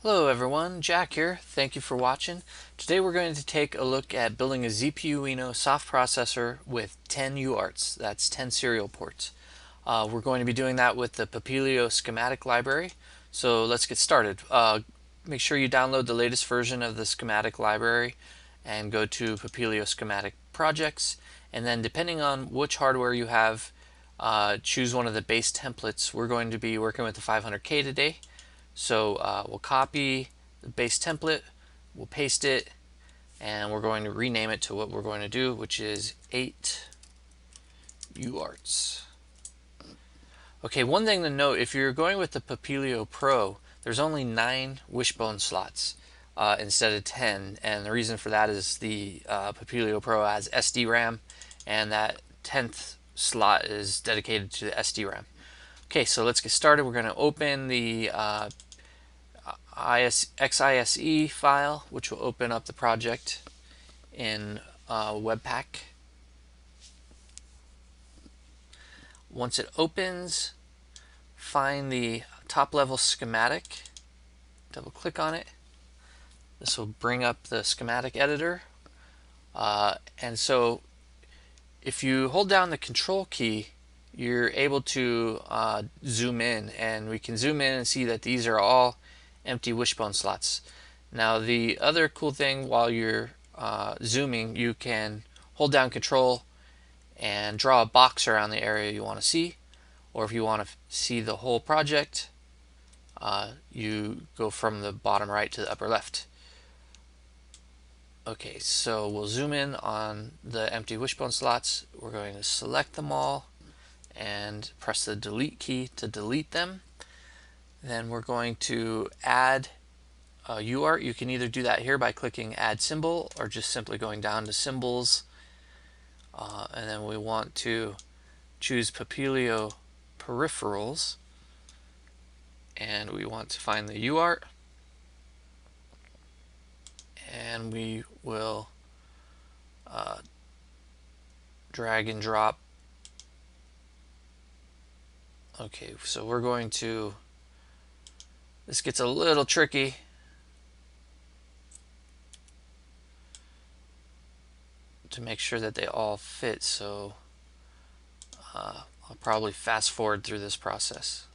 Hello everyone, Jack here. Thank you for watching. Today we're going to take a look at building a ZPUino soft processor with 10 UARTs. That's 10 serial ports. We're going to be doing that with the Papilio schematic library. So let's get started. Make sure you download the latest version of the schematic library and go to Papilio schematic projects. And then depending on which hardware you have, choose one of the base templates. We're going to be working with the 500K today. So we'll copy the base template, we'll paste it, and we're going to rename it to what we're going to do, which is 8 UARTs. Okay, one thing to note, if you're going with the Papilio Pro, there's only 9 wishbone slots instead of 10, and the reason for that is the Papilio Pro has SD-RAM, and that 10th slot is dedicated to the SD-RAM. Okay, so let's get started. We're going to open the XISE file, which will open up the project in Webpack. Once it opens, find the top level schematic, double click on it. This will bring up the schematic editor. And so if you hold down the control key, you're able to zoom in, and we can zoom in and see that these are all empty wishbone slots. Now the other cool thing, while you're zooming, you can hold down control and draw a box around the area you want to see, or if you want to see the whole project, you go from the bottom right to the upper left. Okay, so we'll zoom in on the empty wishbone slots. We're going to select them all and press the delete key to delete them. Then we're going to add a UART. You can either do that here by clicking add symbol, or just simply going down to symbols, and then we want to choose Papilio peripherals, and we want to find the UART, and we will drag and drop. Okay, so we're going to, this gets a little tricky. To make sure that they all fit, so I'll probably fast forward through this process.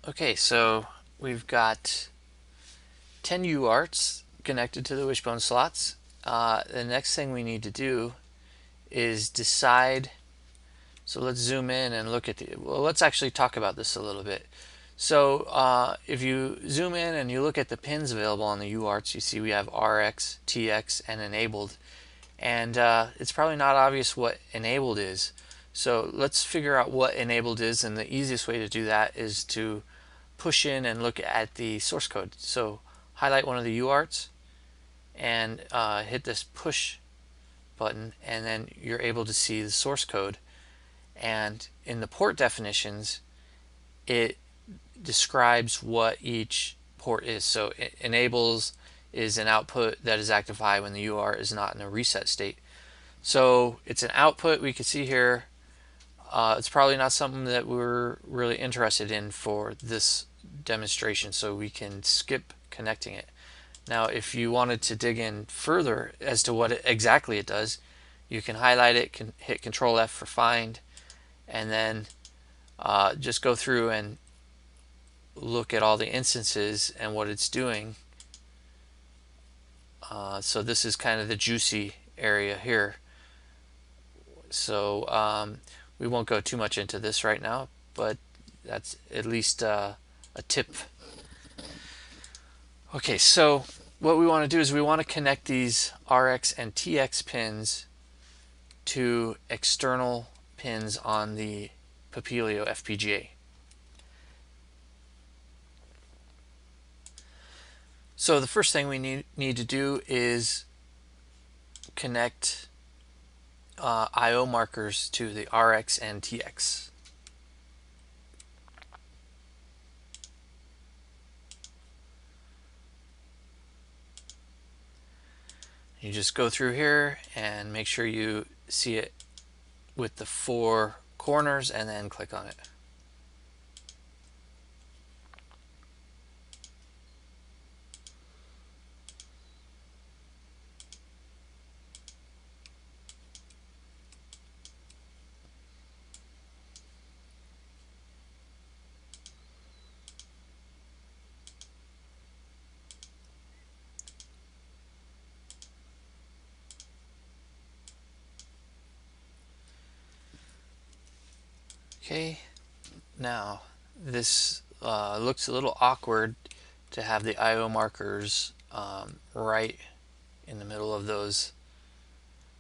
Okay, so we've got 10 UARTs connected to the wishbone slots. The next thing we need to do is decide. So let's zoom in and look at the, well, let's actually talk about this a little bit. So if you zoom in and you look at the pins available on the UARTs, you see we have RX, TX, and enabled. And it's probably not obvious what enabled is. So let's figure out what enabled is, and the easiest way to do that is to push in and look at the source code. So highlight one of the UARTs and hit this push button, and then you're able to see the source code. And in the port definitions, it describes what each port is. So it enables is an output that is active high when the UART is not in a reset state. So it's an output we can see here. It's probably not something that we're really interested in for this demonstration, so we can skip connecting it. Now, if you wanted to dig in further as to what exactly it does, you can highlight it, can hit Control F for find, and then just go through and look at all the instances and what it's doing. So this is kind of the juicy area here. So we won't go too much into this right now, but that's at least a tip. Okay, so what we want to do is we want to connect these RX and TX pins to external pins on the Papilio FPGA. So the first thing we need to do is connect I/O markers to the RX and TX. You just go through here and make sure you see it with the 4 corners and then click on it. Okay, now this looks a little awkward to have the I/O markers right in the middle of those.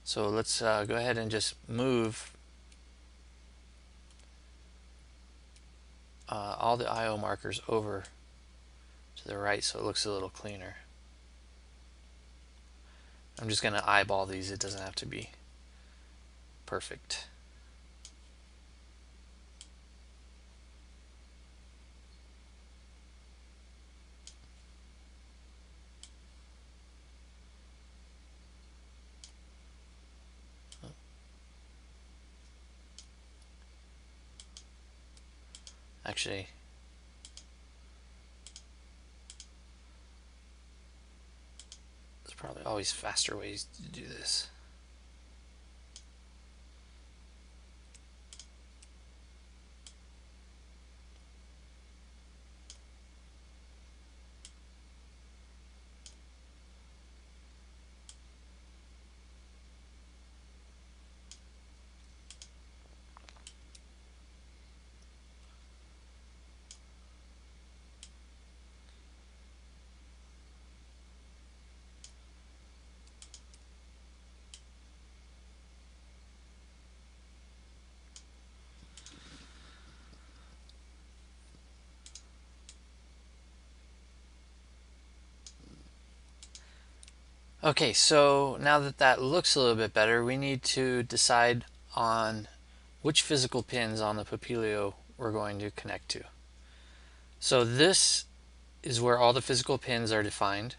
So let's go ahead and just move all the I/O markers over to the right so it looks a little cleaner. I'm just going to eyeball these. It doesn't have to be perfect. Actually, there's probably always faster ways to do this. Okay, so now that that looks a little bit better, we need to decide on which physical pins on the Papilio we're going to connect to. So this is where all the physical pins are defined.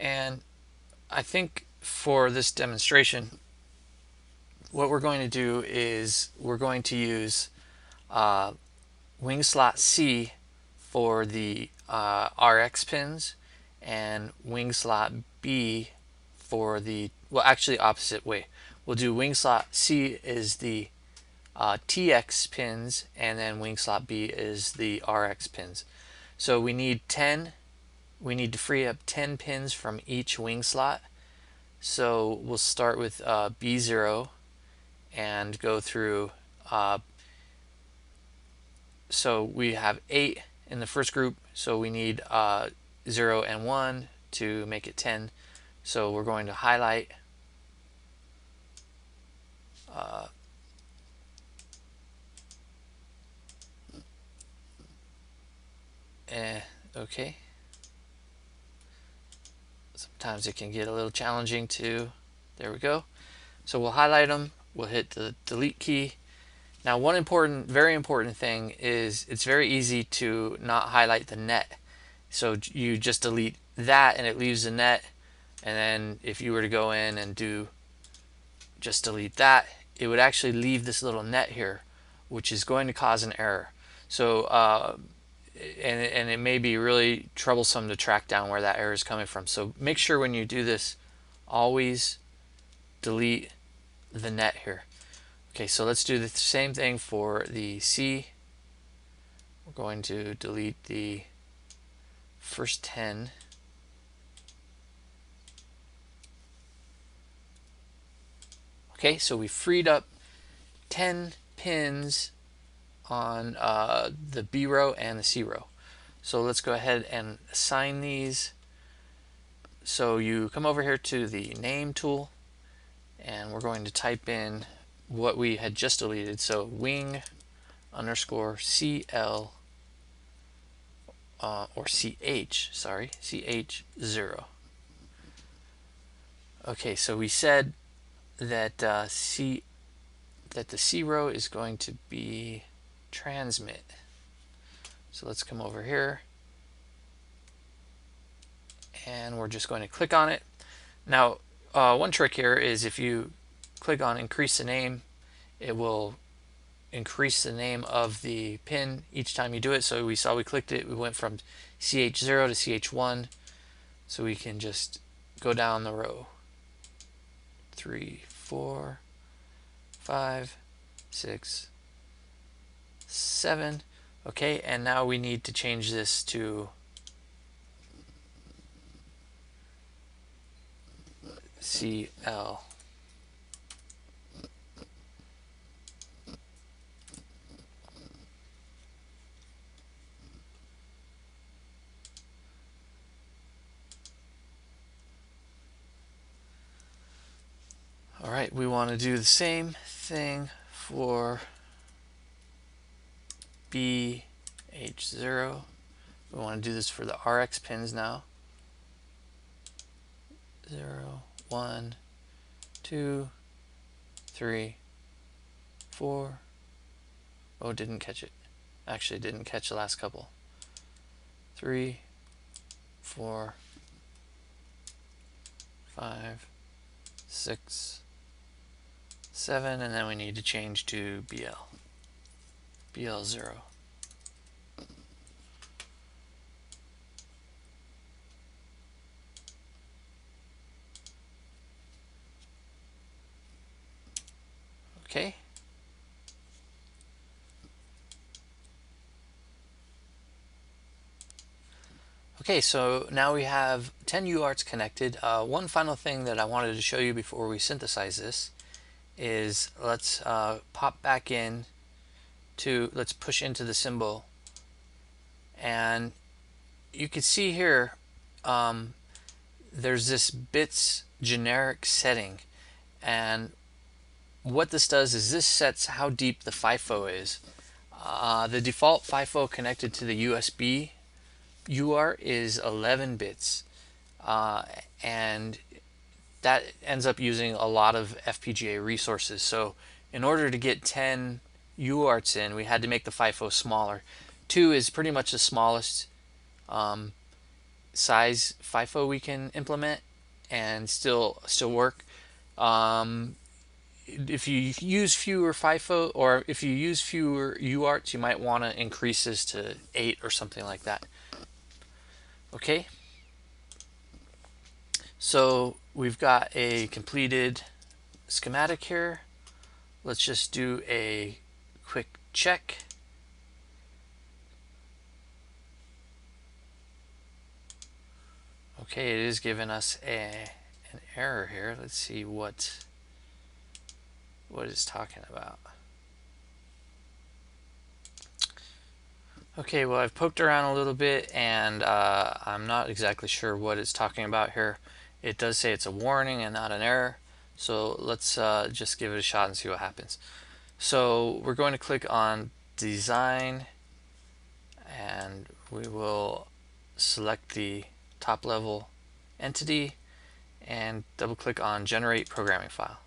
And I think for this demonstration, what we're going to do is we're going to use wing slot C for the RX pins and wing slot B for the, well, actually opposite way. We'll do wing slot C is the TX pins, and then wing slot B is the RX pins. So we need 10. We need to free up 10 pins from each wing slot. So we'll start with B0 and go through. So we have 8 in the first group, so we need 0 and 1 to make it 10. So we're going to highlight Okay. Sometimes it can get a little challenging to, there we go. So we'll highlight them, we'll hit the delete key. Now one important, very important thing is it's very easy to not highlight the net. So you just delete that and it leaves the net, and then if you were to go in and do just delete that, it would actually leave this little net here, which is going to cause an error. So and it may be really troublesome to track down where that error is coming from. So make sure when you do this, always delete the net here. Okay, so let's do the same thing for the C. We're going to delete the first 10. Okay, so we freed up 10 pins on the B row and the C row. So let's go ahead and assign these. So you come over here to the name tool, and we're going to type in what we had just deleted. So wing underscore CL or CH, sorry, CH0. Okay, so we said that that the C row is going to be transmit. So let's come over here and we're just going to click on it. Now one trick here is if you click on increase the name, it will increase the name of the pin each time you do it. So we saw we clicked it, we went from CH0 to CH1, so we can just go down the row. 3, 4, 5, 6, 7. Okay, and now we need to change this to CL. All right, we want to do the same thing for BH0. We want to do this for the RX pins now. 0, 1, 2, 3, 4. Oh, didn't catch it. Actually, didn't catch the last couple. 3, 4, 5, 6, 7, and then we need to change to BL0. Okay. Okay, so now we have 10 UARTs connected. One final thing that I wanted to show you before we synthesize this is let's pop back in to, let's push into the symbol, and you can see here there's this bits generic setting, and what this does is this sets how deep the FIFO is. The default FIFO connected to the USB UART is 11 bits, and that ends up using a lot of FPGA resources. So in order to get 10 UARTs in, we had to make the FIFO smaller. 2 is pretty much the smallest size FIFO we can implement and still work. If you use fewer FIFO, or if you use fewer UARTs, you might want to increase this to 8 or something like that. Okay, so we've got a completed schematic here. Let's just do a quick check. Okay, it is giving us an error here. Let's see what it's talking about. Okay, well, I've poked around a little bit, and I'm not exactly sure what it's talking about here. It does say it's a warning and not an error, so let's just give it a shot and see what happens. So we're going to click on design, and we will select the top level entity and double click on generate programming file.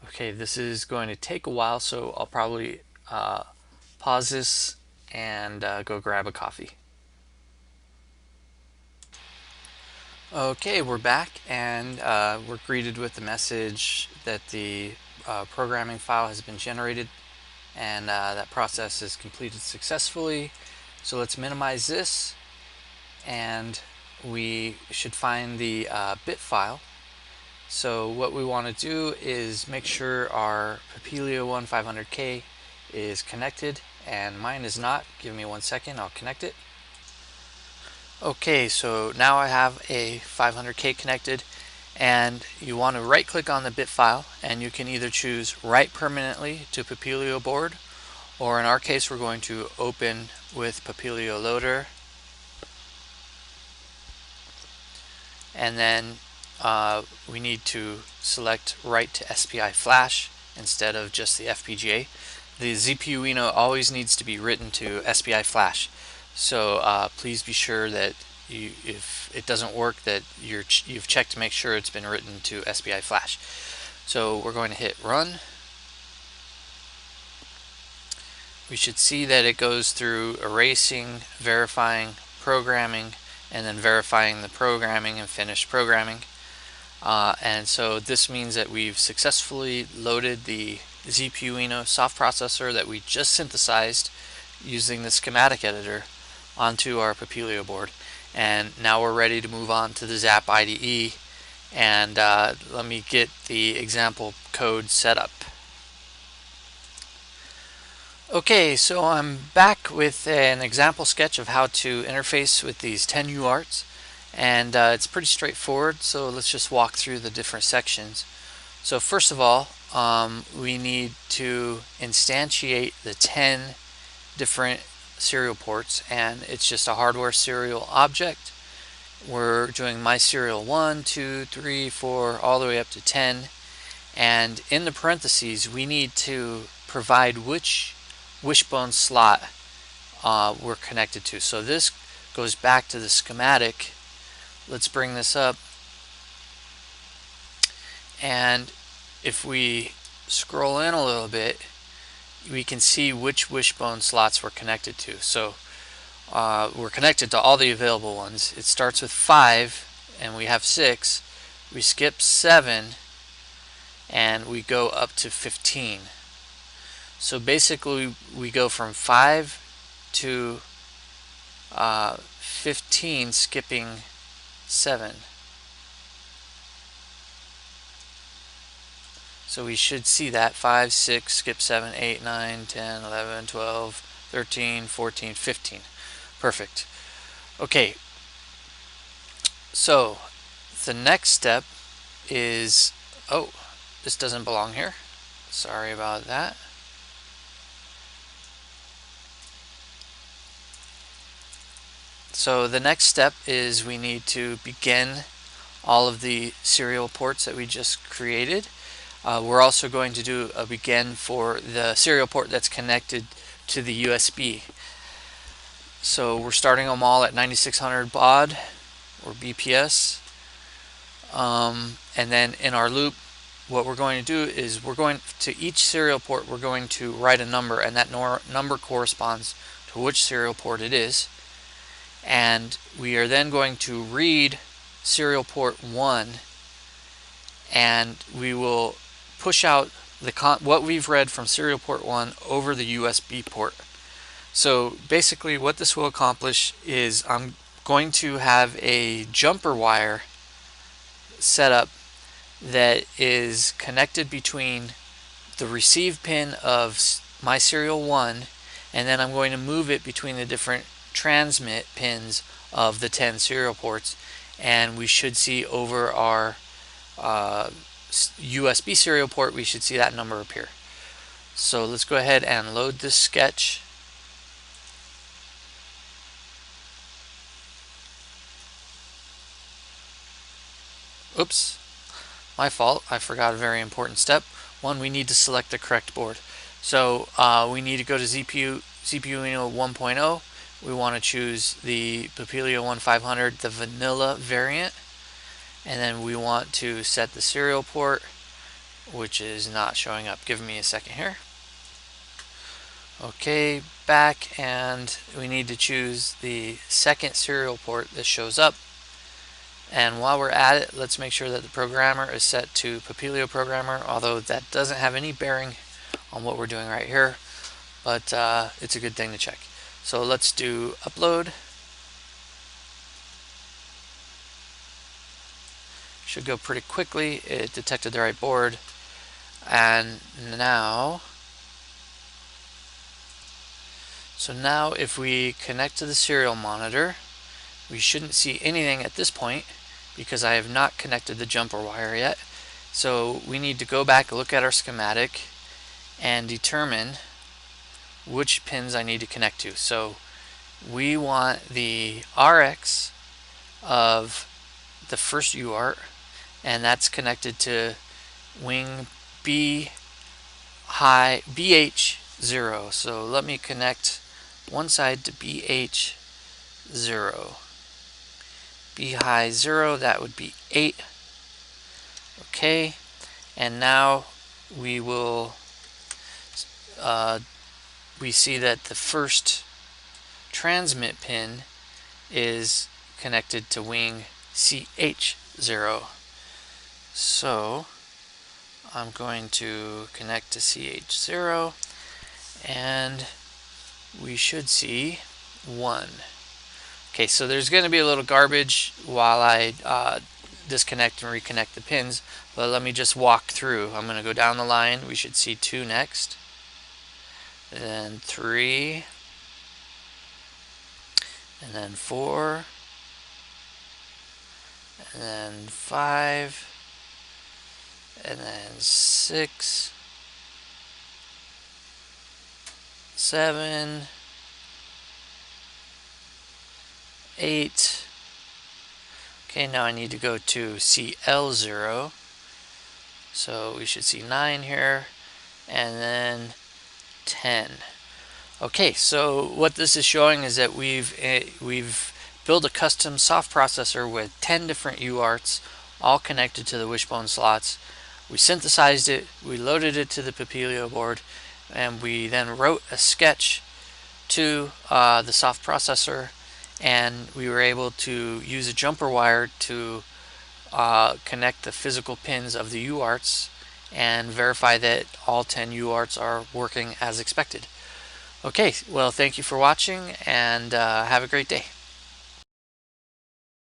Okay, this is going to take a while, so I'll probably pause this and go grab a coffee. Okay, we're back, and we're greeted with the message that the programming file has been generated, and that process is completed successfully. So let's minimize this, and we should find the bit file. So what we want to do is make sure our Papilio One 500K is connected, and mine is not. Give me 1 second, I'll connect it. Okay, so now I have a 500K connected, and you want to right click on the bit file, and you can either choose write permanently to Papilio board, or in our case we're going to open with Papilio loader, and then we need to select write to SPI flash instead of just the FPGA. The ZPUino always needs to be written to SPI flash, so please be sure that if it doesn't work, that you've checked to make sure it's been written to SPI flash. So we're going to hit run. We should see that it goes through erasing, verifying, programming, and then verifying the programming and finish programming. And so this means that we've successfully loaded the ZPUino soft processor that we just synthesized using the schematic editor onto our Papilio board. And now we're ready to move on to the Zap IDE, and let me get the example code set up. Okay, so I'm back with an example sketch of how to interface with these 10 UARTs, and it's pretty straightforward, so let's just walk through the different sections. So first of all, we need to instantiate the 10 different serial ports, and it's just a hardware serial object. We're doing my serial 1, 2, 3, 4, all the way up to 10, and in the parentheses we need to provide which wishbone slot we're connected to. So this goes back to the schematic. Let's bring this up, and if we scroll in a little bit, we can see which wishbone slots we're connected to. So we're connected to all the available ones. It starts with 5 and we have 6. We skip 7 and we go up to 15. So basically we go from 5 to 15, skipping 7. So we should see that 5, 6, skip 7, 8, 9, 10, 11, 12, 13, 14, 15. Perfect. Okay, so the next step is, oh, this doesn't belong here. Sorry about that. So the next step is we need to begin all of the serial ports that we just created. We're also going to do a begin for the serial port that's connected to the USB. So we're starting them all at 9600 baud or BPS. And then in our loop, what we're going to do is we're going to each serial port, we're going to write a number, and that number corresponds to which serial port it is. And we are then going to read serial port 1, and we will push out what we've read from serial port 1 over the USB port. So basically what this will accomplish is I'm going to have a jumper wire set up that is connected between the receive pin of my serial 1, and then I'm going to move it between the different transmit pins of the 10 serial ports, and we should see over our USB serial port, we should see that number appear. So let's go ahead and load this sketch. Oops, my fault, I forgot a very important step. One, we need to select the correct board. So we need to go to CPU Uno 1.0. We want to choose the Papilio 1500, the vanilla variant, and then we want to set the serial port, which is not showing up. Give me a second here. Okay, back, and we need to choose the second serial port that shows up. And while we're at it, let's make sure that the programmer is set to Papilio Programmer, although that doesn't have any bearing on what we're doing right here, but it's a good thing to check. So let's do upload. Should go pretty quickly. It detected the right board. And now, if we connect to the serial monitor, we shouldn't see anything at this point because I have not connected the jumper wire yet. So we need to go back, look at our schematic, and determine which pins I need to connect to. So we want the RX of the first UART, and that's connected to wing BH0. So let me connect one side to BH0. B high 0, that would be 8. Okay, and now we will we see that the first transmit pin is connected to wing CH0. So I'm going to connect to CH0, and we should see 1. Okay, so there's going to be a little garbage while I disconnect and reconnect the pins, but let me just walk through. I'm going to go down the line. We should see 2 next, and then 3, and then 4, and then 5, and then 6, 7, 8. Okay, now I need to go to CL0. So we should see 9 here, and then 10. Okay, so what this is showing is that we've built a custom soft processor with 10 different UARTs, all connected to the Wishbone slots. We synthesized it, we loaded it to the Papilio board, and we then wrote a sketch to the soft processor, and we were able to use a jumper wire to connect the physical pins of the UARTs and verify that all 10 UARTs are working as expected. Okay, well, thank you for watching, and have a great day.